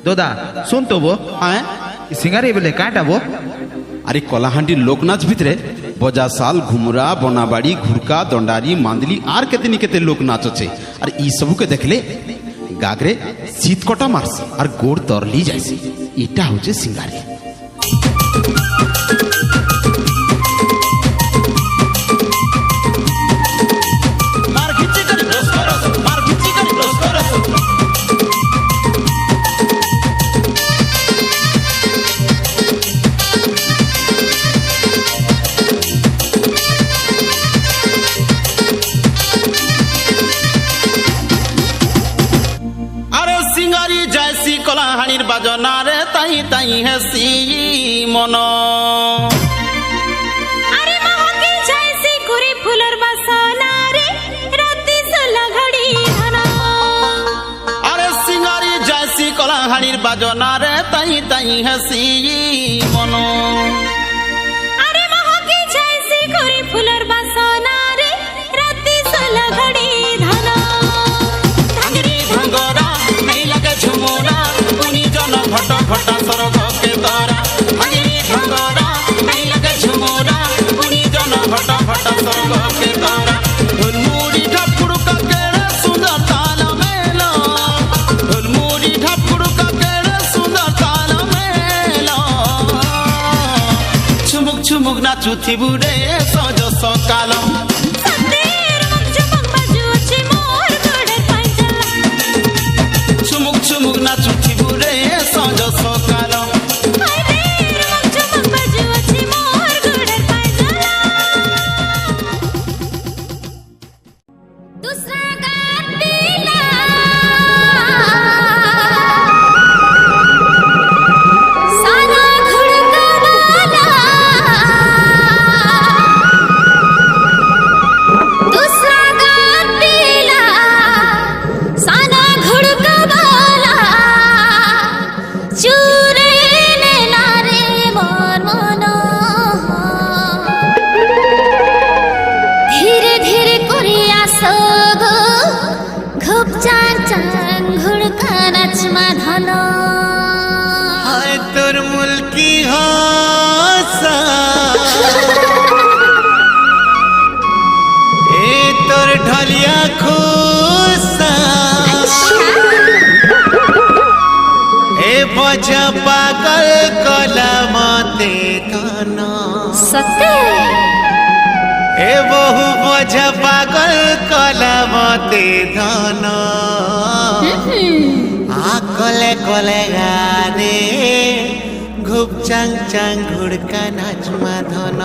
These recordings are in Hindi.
দাদা শুন তো বো হ্যাঁ সিঙ্গারি বলে কাটা বো আরে কলাহান্ডির লোকনাচ ভিতরে বজা সাল ঘুমরা বনাবাড়ি ঘুরকা দণ্ডারি মান্দলি আর কেতেনি কেতে লোক নাচ আছে আর ই সবুকে দেখলে গাগরে শীত কটা মারছে আর গোড় তরলি যাইছে এটা হচ্ছে সিঙ্গারি কলাহানির বাজনারে তাই তাই হেসি মন আরে মহকে যাইছি ঘুরে ফুলের বাসনারে রাতে সোলা ঘড়ি ধানা আরে সিঙ্গারি যাইছি কলাহানির বাজনারে তাই তাই হেসি মন আরে মহকে যাইছি ঘুরে ফুলের বাসনারে রাতে সোলা ঘড়ি ধানা ভাঙরি ভাঙ্গরা নেই লাগে ঝুমুরা ঘট ঘট সরগ কে তারা ভাঙরি ভাঙ্গরা নেই লাগে ঝুমুরা উনি জন ঘট ঘট সরগ কে তারা ঢোলমুড়ি ঢাপুড়কা কেড়ে সুন্দর তাল মেলা ঢোলমুড়ি ঢাপুড়কা কেড়ে সুন্দর তাল মেলা ছুমুক ছুমুক নাচুথি বুড়ে সজ সকালম ছুমুক ছুমুক নাচুথি বুড়ে সজ সকাল তোর মুলকি হাসা এ তোর ঢালিয়া খুসা এ বজা পাগল কলমতে ধন সত্যি এ বহু বজা পাগল কলমতে ধন কলে কলে গানে ঘুপ চাং চাং ঘুড়কা নাচ মাধন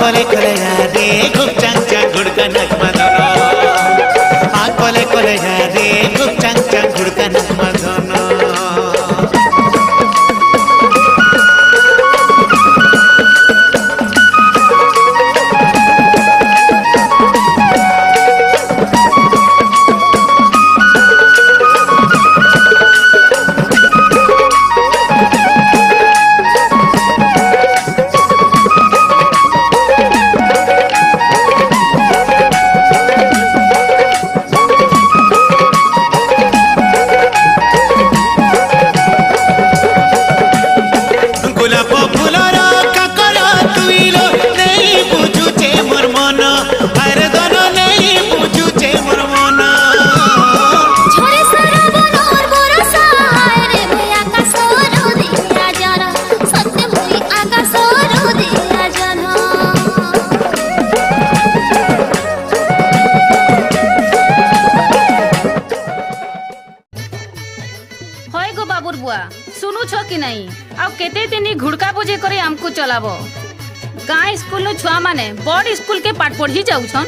কলে কলে রে খুব চাং চাং ঘুড়কা নাচ মাধন কলে কলে রে খুব চাং চাং ঘুড়কা নাচ মাধন गो बाबुर बुआ सुनु छो कि नहीं आ केते दिनी घुड़का बुझे करे हमको चलाबो गाँ स्कूल नु छुआ माने बड़ स्कूल के पाठ पढ़ी जाउछन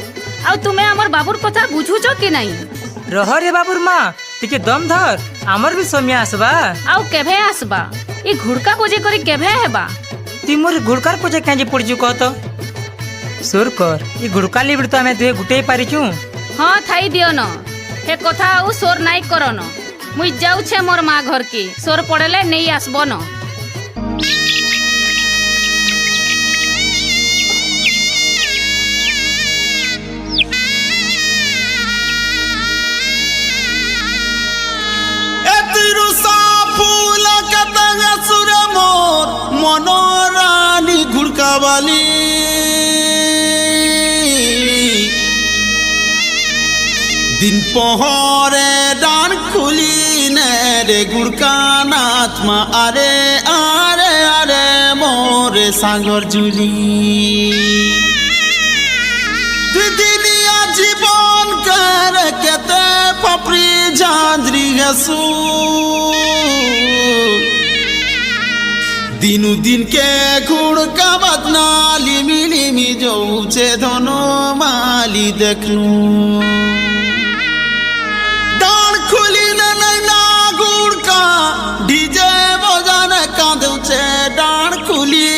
आ तुमे हमर बाबुर कथा बुझु छो कि नहीं रह रे बाबुर माँ टिके दम धर हमर भी समय आसबा आ केभे आसबा ई घुड़का बुझे करे केभे हेबा ती मोर घुड़कार पूजा कांजे पड़जु कहत सुर कर ई घुड़का लिबिड़ तो हमें दुए गुटे पारिछु हाँ थाई दियो न हे कथा आउ सोर नाई करो न मुई जाऊ छे मोर माँ घर की सोर पड़ेले नहीं आसबो न फूल कतंग सुर मोर मनोरानी घुड़कावाली दिन पहरे डान खुली ने रे गुड़का नाचमा आरे आरे आरे मोरे सागर जुली दिदिनिया जीवन कर केते पपरी झांझरी गसू दिनु दिन के गुड़का बदना लिमी लिमी जो छे धनो माली देखलू खुली नैना गुड़का डीजे बजाने कांदे छे डान खुली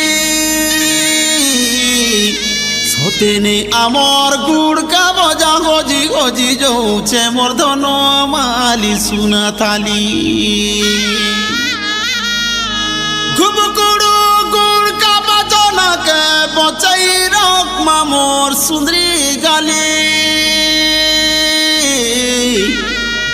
सोतेने आमर गुड़का बजा गजी गजी जो छे मोर धनो माली सुना थाली घुबकुड़ू गुड़का बजाना के बचाई रख मामोर सुंदरी गाली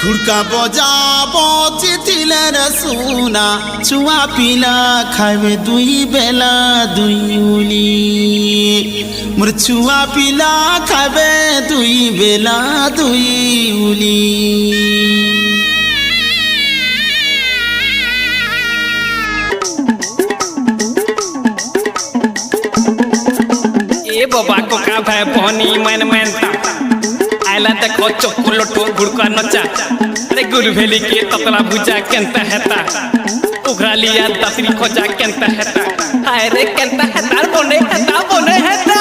घुड़का बजा बचिथिले रे सुना छुआ पिला खावे दुई बेला दुई उली मोर छुआ पिला खावे दुई बेला दुई उली ए बाबा को का भाई बहनी मन मनता आइला देखो चोकुलोटो गुड़का नचा अरे गुरु भेली के ततला भुजा केंता हेता उघरा लिया दसरी खोजा केंता हेता हाय रे केंता हेता बोने हेता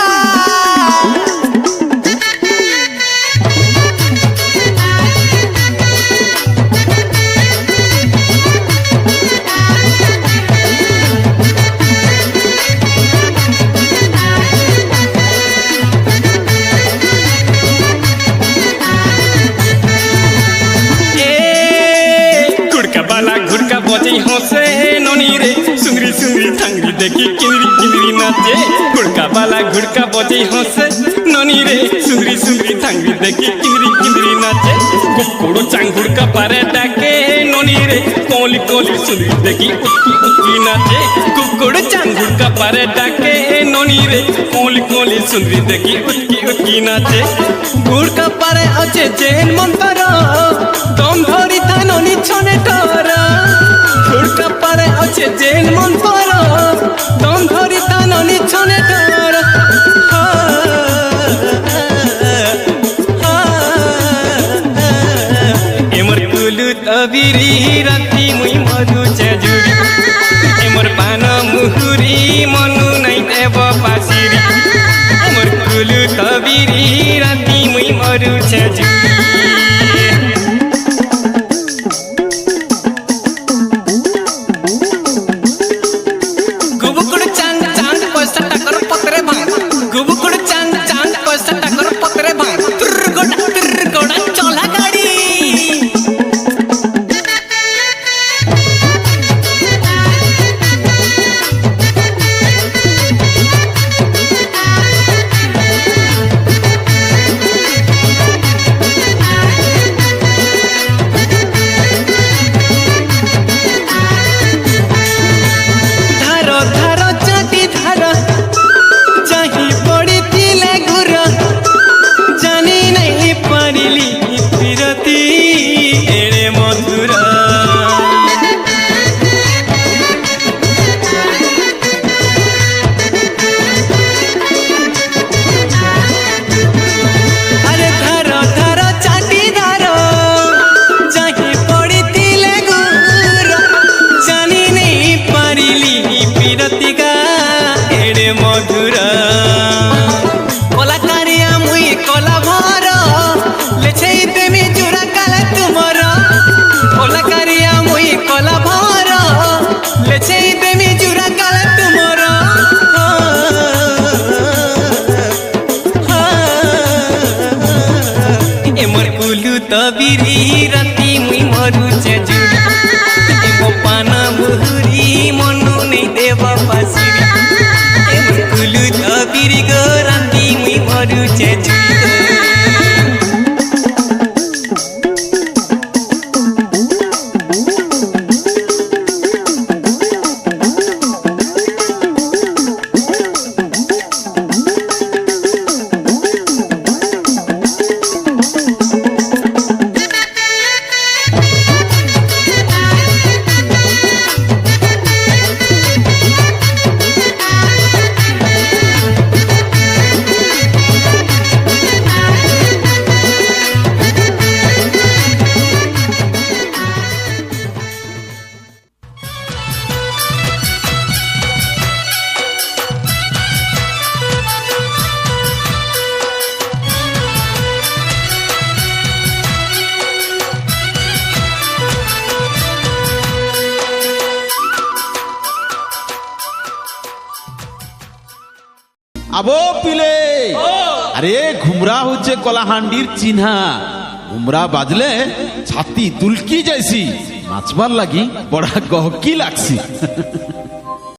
बजे हंसे ननी रे सुंगरी सुंगरी थंगरी देखी किंदरी किंदरी नाचे गुड़का बाला गुड़का बजे हंसे ननी रे सुंगरी सुंगरी थंगरी देखी किंदरी किंदरी नाचे कुकुड़ू चांग गुड़का पारे डाके ननी रे कोली कोली सुंदरी देखी उतकी उतकी नाचे कुकुड़ू चांग गुड़का पारे डाके ननी रे कोली कोली सुंदरी देखी उतकी उतकी नाचे गुड़का पारे अच्छे जैन मंतरा दम धरी था ननी छने टरा घुड़का पारे अच्छे जैन मन पर दम धरी तानी छने डर एमर कुलु तबिरी राती मुई मधु चजुरी एमर पान मुहुरी मनु नहीं देव पासिरी एमर कुलु तबिरी राती मुई मधु चजुरी আবো পিলে আরে ঘুমরা হচ্ছে কলাহান্ডির চিহ্না ঘুমরা বাজলে ছাতি দুলকি যাইছি নাচবার লাগি বড়া গহকি লাগছি